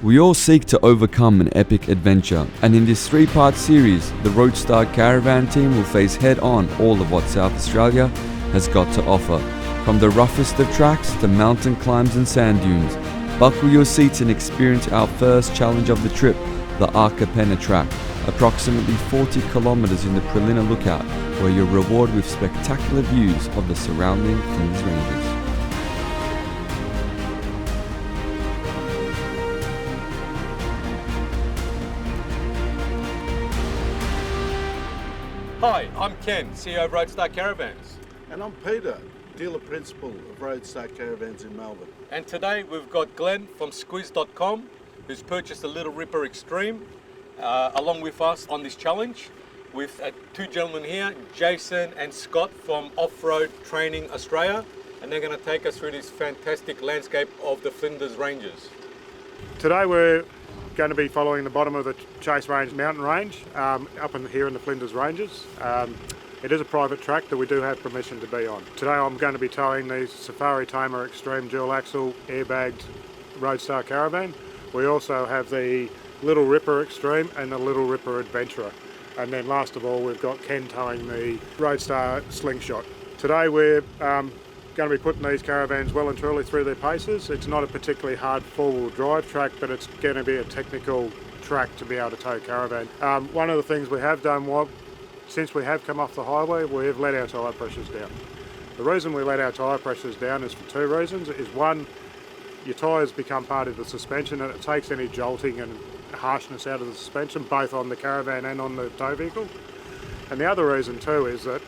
We all seek to overcome an epic adventure, and in this 3-part series, the Roadstar Caravan team will face head-on all of what South Australia has got to offer. From the roughest of tracks to mountain climbs and sand dunes, buckle your seats and experience our first challenge of the trip, the Arkapena Track, approximately 40 kilometers in the Perlinna lookout, where you're rewarded with spectacular views of the surrounding Flinders Ranges. Hi, I'm Ken, CEO of Roadstar Caravans. And I'm Peter, dealer principal of Roadstar Caravans in Melbourne. And today we've got Glenn from Squiz.com, who's purchased a Little Ripper Extreme, along with us on this challenge, with two gentlemen here, Jason and Scott from Off-Road Training Australia, and they're going to take us through this fantastic landscape of the Flinders Ranges. Today we're going to be following the bottom of the Chase Range mountain range up in here in the Flinders Ranges. It is a private track that we do have permission to be on. Today I'm going to be towing the Safari Tamer Extreme dual axle airbagged Roadstar Caravan. We also have the Little Ripper Extreme and the Little Ripper Adventurer. And then last of all we've got Ken towing the Roadstar Slingshot. Today we're going to be putting these caravans well and truly through their paces. It's not a particularly hard four-wheel drive track, but it's going to be a technical track to be able to tow a caravan. One of the things we have done since we have come off the highway, we have let our tyre pressures down. The reason we let our tyre pressures down is for two reasons. One, your tyres become part of the suspension and it takes any jolting and harshness out of the suspension, both on the caravan and on the tow vehicle. And the other reason too is that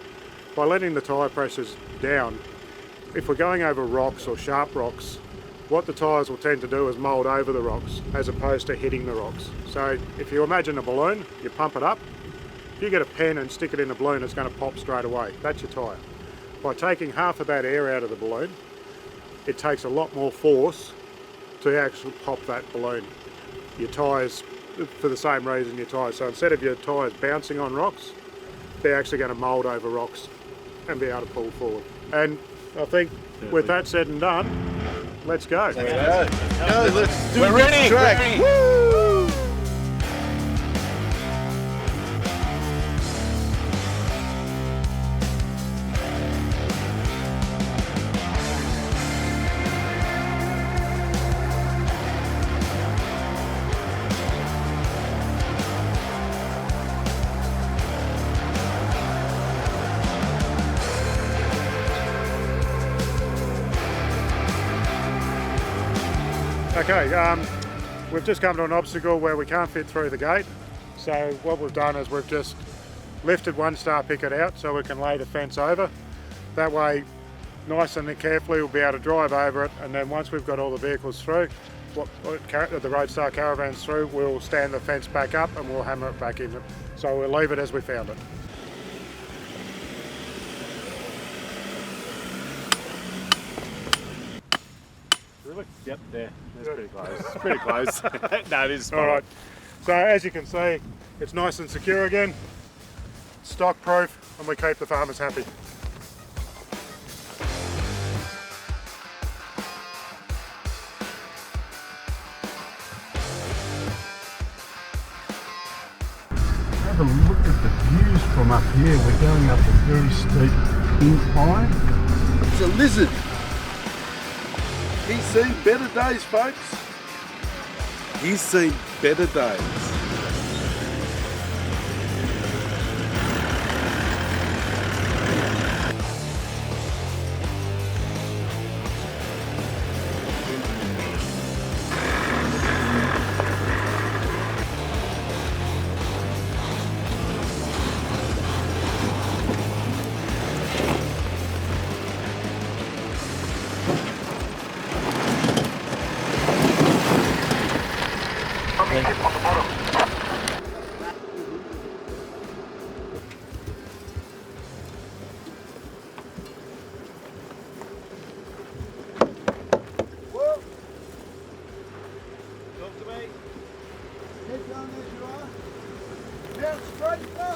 by letting the tyre pressures down, if we're going over rocks or sharp rocks, what the tyres will tend to do is mould over the rocks as opposed to hitting the rocks. So if you imagine a balloon, you pump it up. If you get a pen and stick it in a balloon, it's going to pop straight away. That's your tyre. By taking half of that air out of the balloon, it takes a lot more force to actually pop that balloon. Your tyres, for the same reason, your tyres. So instead of your tyres bouncing on rocks, they're actually going to mould over rocks and be able to pull forward. And I think with that said and done, let's go. Let's do We're this ready. track. We're ready. Woo! Okay, we've just come to an obstacle where we can't fit through the gate. So what we've done is we've just lifted one star picket out so we can lay the fence over. That way, nice and carefully, we'll be able to drive over it. And then once we've got all the vehicles through, the Roadstar Caravans through, we'll stand the fence back up and we'll hammer it back in. So we'll leave it as we found it. Really? Yep, there. That's Good. pretty close. It's pretty close. No, it is. All right. So as you can see, it's nice and secure again, stock proof, and we keep the farmers happy. Have a look at the views from up here. We're going up a very steep incline. It's a lizard. He's seen better days, folks. He's seen better days.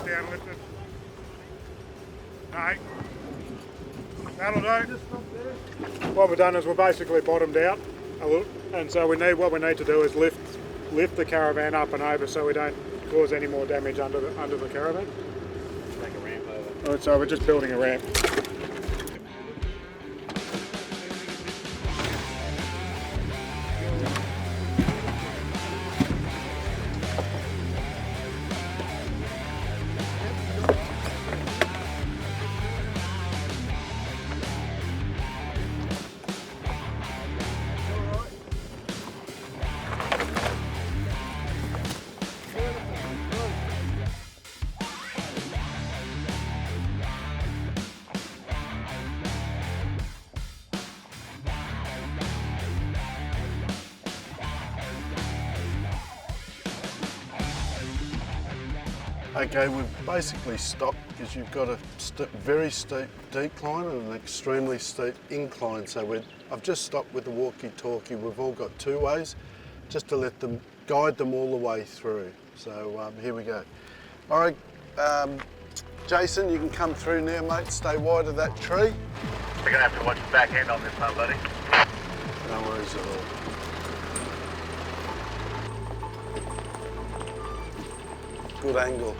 Down lifted. No. That'll do. What we've done is we're basically bottomed out a little, and so what we need to do is lift lift the caravan up and over so we don't cause any more damage under the caravan. Make a ramp over. Alright, so we're just building a ramp. Okay, we've basically stopped because you've got a very steep decline and an extremely steep incline. So I've just stopped with the walkie-talkie. We've all got two ways, just to let them guide them all the way through. So here we go. All right, Jason, you can come through now, mate. Stay wide of that tree. We're gonna have to watch the back end on this one, buddy. No worries at all. Good angle.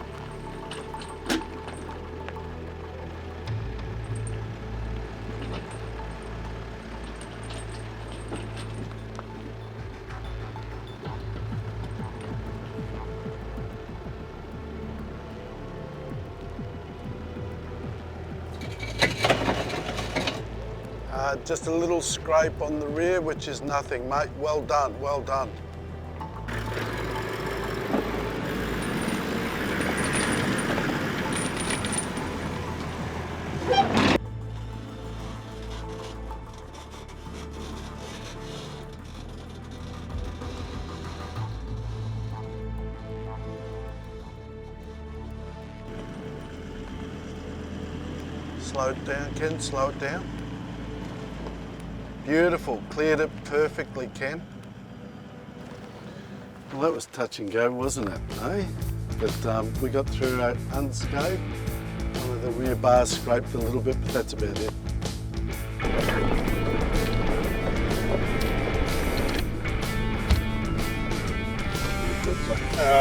Just a little scrape on the rear, which is nothing, mate. Well done, well done. Slow it down, Ken, slow it down. Beautiful, cleared it perfectly, Ken. Well, that was touch and go, wasn't it, eh? But we got through unscathed. One of the rear bars scraped a little bit, but that's about it.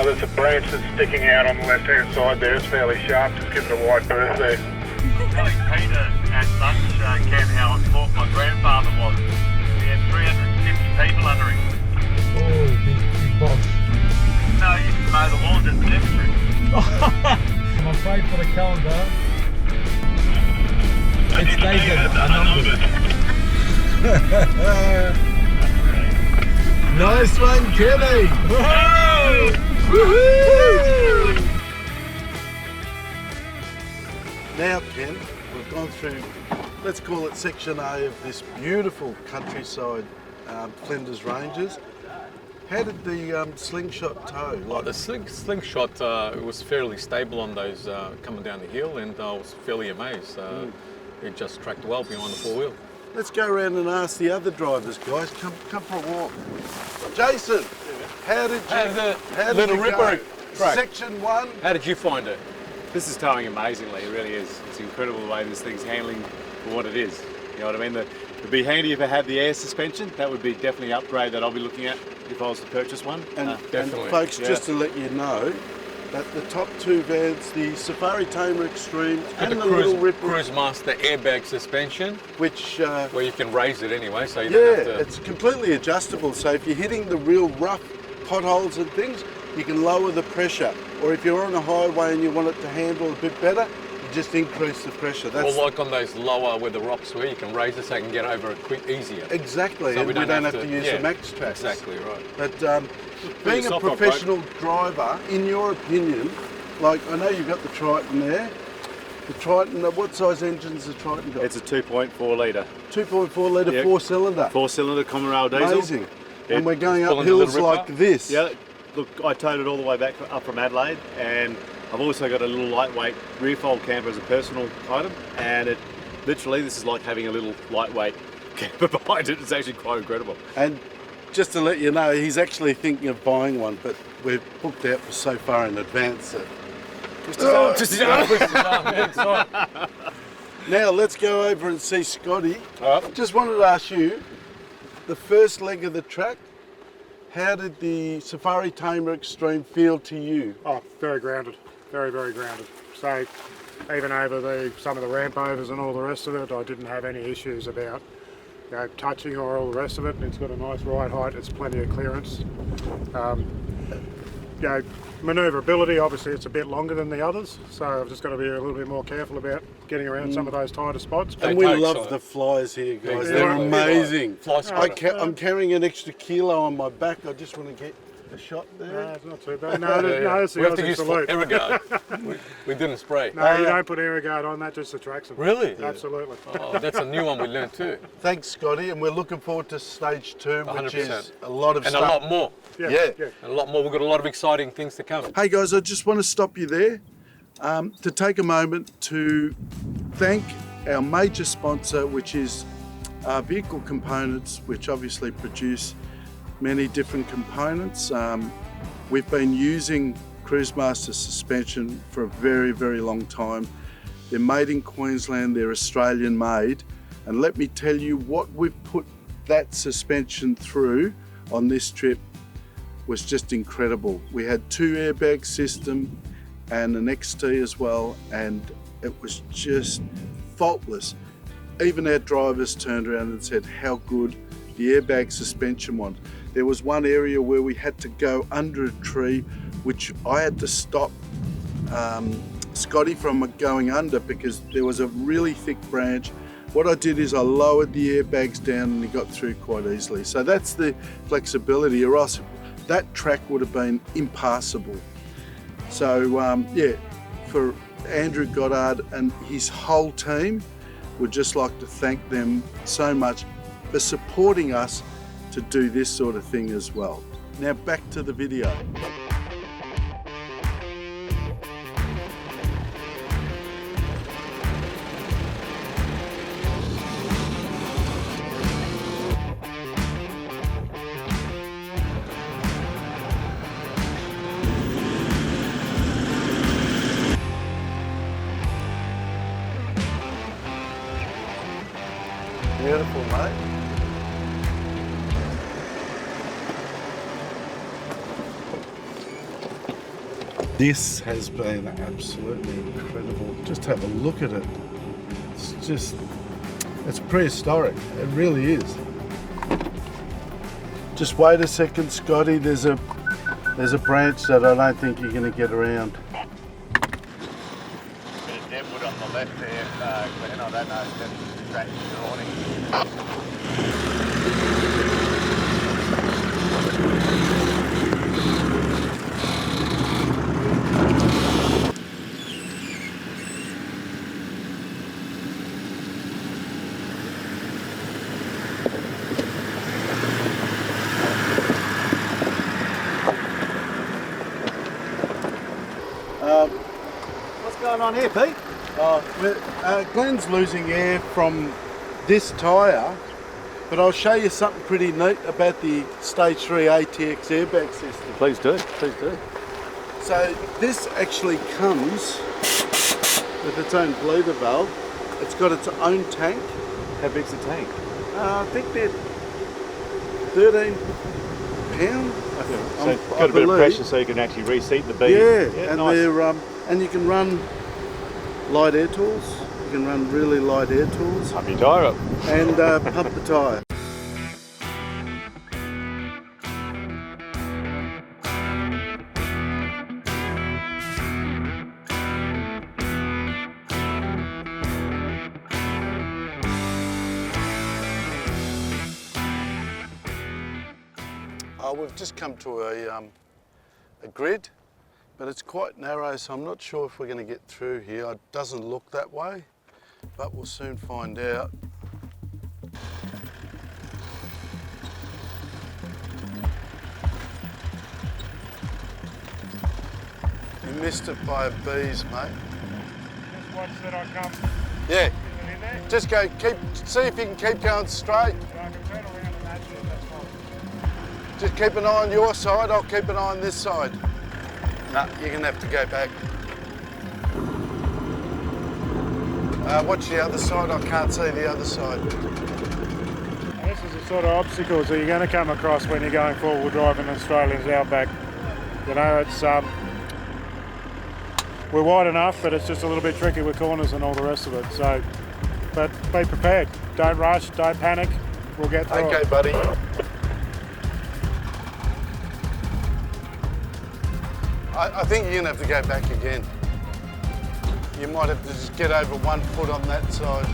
There's a branch that's sticking out on the left-hand side there. It's fairly sharp. Just give it a wide berth there. Telling Peter at lunch, Ken, how important my grandfather was. He had 350 people under him. Oh, big boss. No, he used to mow the lawns at the cemetery. I'm afraid for the calendar, it's dated a number. Nice one, Kenny! Woohoo! Now, Ken, we've gone through, let's call it section A of this beautiful countryside Flinders Ranges. How did the slingshot tow? The slingshot was fairly stable on those coming down the hill, and I was fairly amazed. It just tracked well behind the four-wheel. Let's go around and ask the other drivers, guys. Come for a walk. Jason, how did Little you Ripper go? track. Section 1. How did you find it? This is towing amazingly, it really is. It's incredible the way this thing's handling for what it is. You know what I mean? It'd be handy if it had the air suspension. That would be definitely an upgrade that I'll be looking at if I was to purchase one. And Definitely. folks, Yeah. just to let you know, that the top two vans, the Safari Tamer Extreme and the Little Ripper, Cruisemaster airbag suspension, which where you can raise it anyway, so you yeah, don't have to. it's completely adjustable. So if you're hitting the real rough potholes and things, you can lower the pressure. Or if you're on a highway and you want it to handle a bit better, you just increase the pressure. Or like on those lower where the rocks were, you can raise it so you can get over it easier. Exactly, So and we don't have to use the Maxtrax. Exactly right. But being a soft off-road. professional driver, in your opinion, like I know you've got the Triton there. The Triton, what size engine's the Triton got? It's a 2.4 litre. 2.4 litre, Yeah. 4-cylinder. 4-cylinder common rail diesel. Amazing. And we're going up Pulling the Little hills like Ripper. this. Yeah, look, I towed it all the way back up from Adelaide, and I've also got a little lightweight rear fold camper as a personal item, and it literally, this is like having a little lightweight camper behind it. It's actually quite incredible. And just to let you know, he's actually thinking of buying one, but we're booked out for so far in advance that... Now let's go over and see Scotty. Just wanted to ask you, the first leg of the track, How did the Safari Tamer Extreme feel to you? Oh, very grounded, very, very grounded. So even over some of the ramp overs and all the rest of it, I didn't have any issues about touching or all the rest of it. It's got a nice ride height, it's plenty of clearance. Manoeuvrability, obviously it's a bit longer than the others, so I've just got to be a little bit more careful about getting around some of those tighter spots. And we love the flies here, guys. They're amazing. I'm carrying an extra kilo on my back. I just want to get a shot there. No, it's not too bad. No, it's the Aussie salute. Aerogard. we didn't spray. No, you don't put Aerogard on, that just attracts them. Really? Absolutely. Oh, that's a new one we learned too. Thanks, Scotty, and we're looking forward to stage 2, which 100%. is a lot of and stuff. a lot more. Yeah. And a lot more. We've got a lot of exciting things to come. Hey guys, I just want to stop you there to take a moment to thank our major sponsor, which is Vehicle Components, which obviously produce many different components. We've been using Cruisemaster suspension for a very, very long time. They're made in Queensland, they're Australian made, and let me tell you what we've put that suspension through on this trip was just incredible. We had 2 airbag system and an XT as well, and it was just faultless. Even our drivers turned around and said how good the airbag suspension was. There was one area where we had to go under a tree, which I had to stop Scotty from going under because there was a really thick branch. What I did is I lowered the airbags down and he got through quite easily. So that's the flexibility, or else that track would have been impassable. So for Andrew Goddard and his whole team, we'd just like to thank them so much for supporting us to do this sort of thing as well. Now back to the video. Beautiful, mate. This has been absolutely incredible. Just have a look at it. It's prehistoric. It really is. Just wait a second, Scotty. There's a branch that I don't think you're going to get around. Bit of deadwood on the left there, Glenn. I don't know if that's distracting your awning. What's going on here, Pete? Glenn's losing air from this tyre, but I'll show you something pretty neat about the Stage 3 ATX airbag system. Please do, please do. So this actually comes with its own bleeder valve. It's got its own tank. How big's the tank? I think they're 13 pound. So it's got a bit of pressure so you can actually reseat the beam. Yeah, and nice. they're and you can run light air tools. You can run really light air tools. Pump your tyre up. And pump the tyre. We've just come to a grid, but it's quite narrow, so I'm not sure if we're going to get through here. It doesn't look that way, but we'll soon find out. You missed it by a bees, mate. Just watch that I come. Yeah. In there. Just go, see if you can keep going straight. So I can turn around and that's it, that's fine. Just keep an eye on your side, I'll keep an eye on this side. No, you're going to have to go back. Watch the other side, I can't see the other side. Now this is a sort of obstacles that you're going to come across when you're going four-wheel drive in Australia's outback. You know, it's we're wide enough, but it's just a little bit tricky with corners and all the rest of it. So, but be prepared. Don't rush. Don't panic. We'll get through it. Okay, buddy. I think you're going to have to go back again. You might have to just get over 1 foot on that side.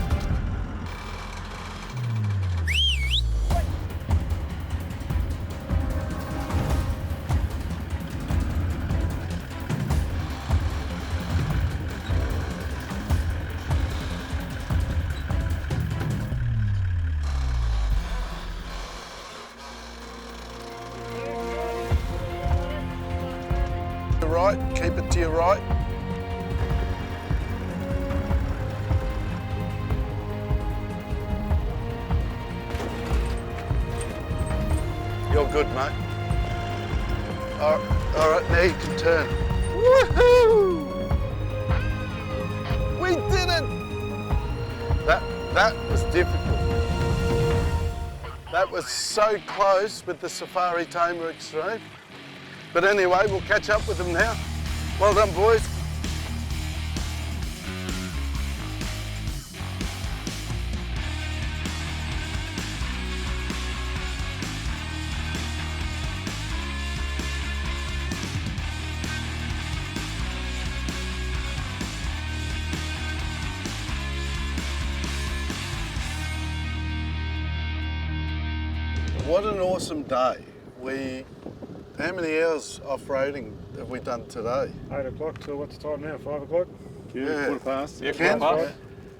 Right, keep it to your right. You're good, mate. All right, now you can turn. Woohoo! We did it! That was difficult. That was so close with the Safari Tamer Extreme. But anyway, we'll catch up with them now. Well done, boys. What an awesome day. How many hours off-roading have we done today? 8 o'clock till what's the time now? 5 o'clock? Yeah. Quarter past. Yeah, Ken? quarter past.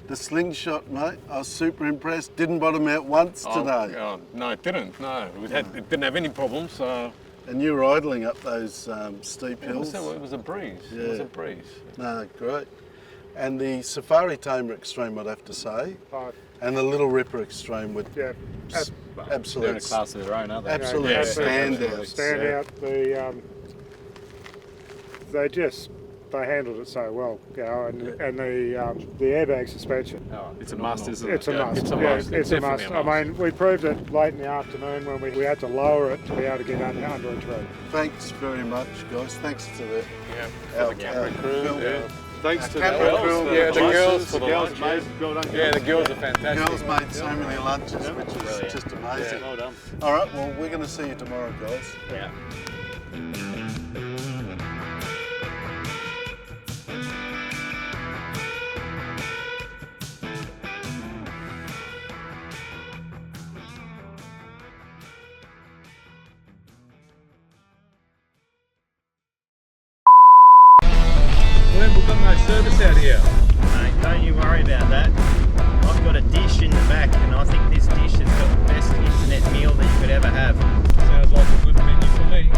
The slingshot, mate, I was super impressed. Didn't bottom out once today. Oh, no, it didn't. No, it didn't have any problems. And you were idling up those steep It was, hills. it was a breeze. Yeah. It was a breeze. No, great. And the Safari Tamer Extreme, I'd have to say, 5. and the Little Ripper Extreme would Yeah. They're in a absolute, class of their own, aren't they? absolute Yeah, standouts. Stand out. They handled it so well, you know, and the airbag suspension. Oh, it's a must, isn't it? It's a must. It's a Yeah, must. it's a must. Definitely a I mean, we proved it late in the afternoon when we had to lower it to be able to get under a tree. Thanks very much, guys. Thanks to the Yeah, for the camera crew. film- Yeah. Thanks to the Camera girls. crew, Yeah, the girls License, for the girls lunch, made, well done, Yeah, the girls are fantastic. Girls made so many lunches, which is Brilliant. just amazing. Well done. All right, well, we're going to see you tomorrow, guys. Yeah. Glenn, we've got no service out here. Mate, don't you worry about that. I've got a dish in the back and I think this dish has got the best internet meal that you could ever have. Sounds like a good menu for me.